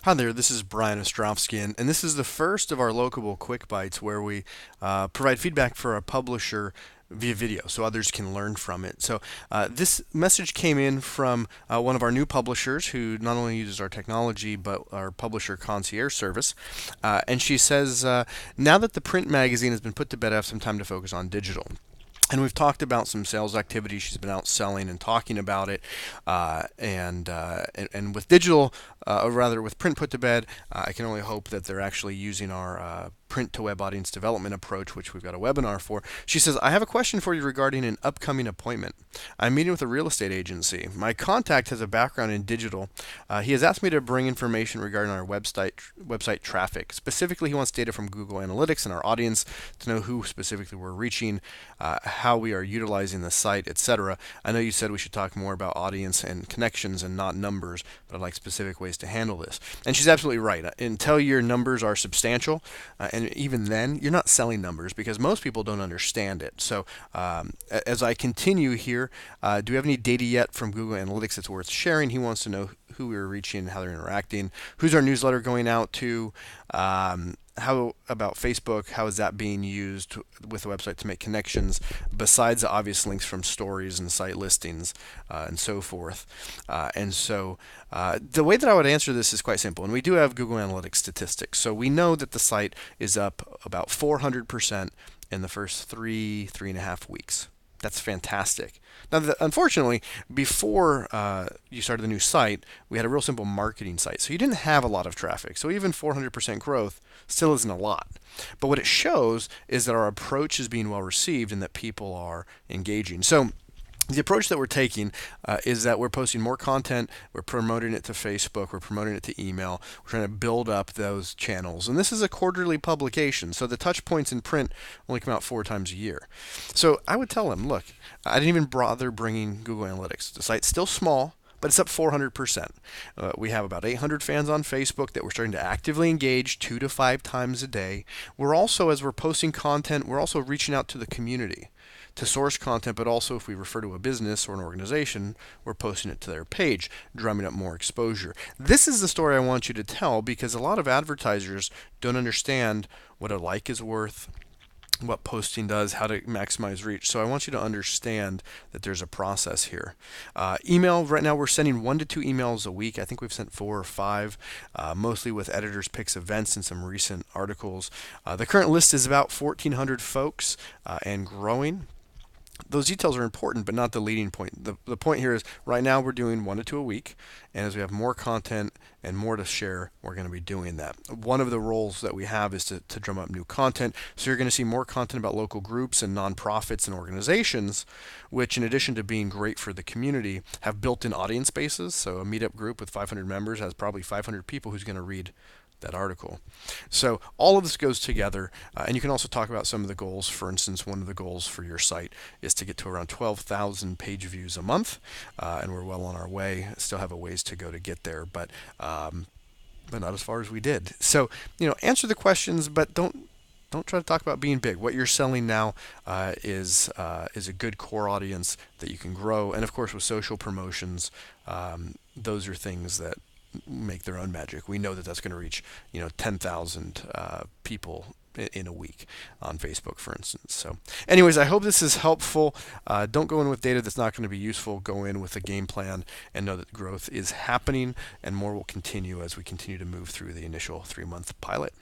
Hi there, this is Brian Ostrovsky, and this is the first of our Locable Quick Bites where we provide feedback for our publisher via video so others can learn from it. So this message came in from one of our new publishers who not only uses our technology but our publisher concierge service. And she says, now that the print magazine has been put to bed, I have some time to focus on digital. And we've talked about some sales activity. She's been out selling and talking about it, and with digital, or rather with print put to bed, I can only hope that they're actually using our print to web audience development approach, which we've got a webinar for. She says, I have a question for you regarding an upcoming appointment. I'm meeting with a real estate agency. My contact has a background in digital. He has asked me to bring information regarding our website traffic. Specifically, he wants data from Google Analytics and our audience to know who specifically we're reaching, how we are utilizing the site, etc. I know you said we should talk more about audience and connections and not numbers, but I'd like specific ways to handle this. And she's absolutely right. Until your numbers are substantial, and even then, you're not selling numbers because most people don't understand it. So as I continue here, do we have any data yet from Google Analytics that's worth sharing? He wants to know who we're reaching, how they're interacting, who's our newsletter going out to, how about Facebook? How is that being used with the website to make connections besides the obvious links from stories and site listings and so forth? The way that I would answer this is quite simple. And we do have Google Analytics statistics. So we know that the site is up about 400% in the first three and a half weeks. That's fantastic. Now, unfortunately, before you started the new site, we had a real simple marketing site. So you didn't have a lot of traffic. So even 400% growth still isn't a lot. But what it shows is that our approach is being well received and that people are engaging. So the approach that we're taking is that we're posting more content, we're promoting it to Facebook, we're promoting it to email, we're trying to build up those channels. And this is a quarterly publication, so the touch points in print only come out 4 times a year. So I would tell them, look, I didn't even bother bringing Google Analytics. The site's still small, but it's up 400%. We have about 800 fans on Facebook that we're starting to actively engage 2 to 5 times a day. We're also, as we're posting content, we're also reaching out to the community to source content, but also if we refer to a business or an organization, we're posting it to their page, drumming up more exposure. This is the story I want you to tell because a lot of advertisers don't understand what a like is worth, what posting does, how to maximize reach. So I want you to understand that there's a process here. Email, right now we're sending 1 to 2 emails a week. I think we've sent 4 or 5, mostly with editors' picks, events, and some recent articles. The current list is about 1,400 folks and growing. Those details are important, but not the leading point. The point here is right now we're doing 1 to 2 a week, and as we have more content and more to share, we're going to be doing that. One of the roles that we have is to drum up new content. So you're going to see more content about local groups and nonprofits and organizations, which in addition to being great for the community, have built-in audience bases. So a meetup group with 500 members has probably 500 people who's going to read that article. So all of this goes together, and you can also talk about some of the goals. For instance, one of the goals for your site is to get to around 12,000 page views a month, and we're well on our way. Still have a ways to go to get there, but not as far as we did. So answer the questions, but don't try to talk about being big. What you're selling now is a good core audience that you can grow, and of course with social promotions, those are things that make their own magic. We know that that's going to reach 10,000 people in a week on Facebook, for instance. So anyways, I hope this is helpful. Don't go in with data that's not going to be useful. Go in with a game plan and know that growth is happening, and more will continue as we continue to move through the initial 3-month pilot.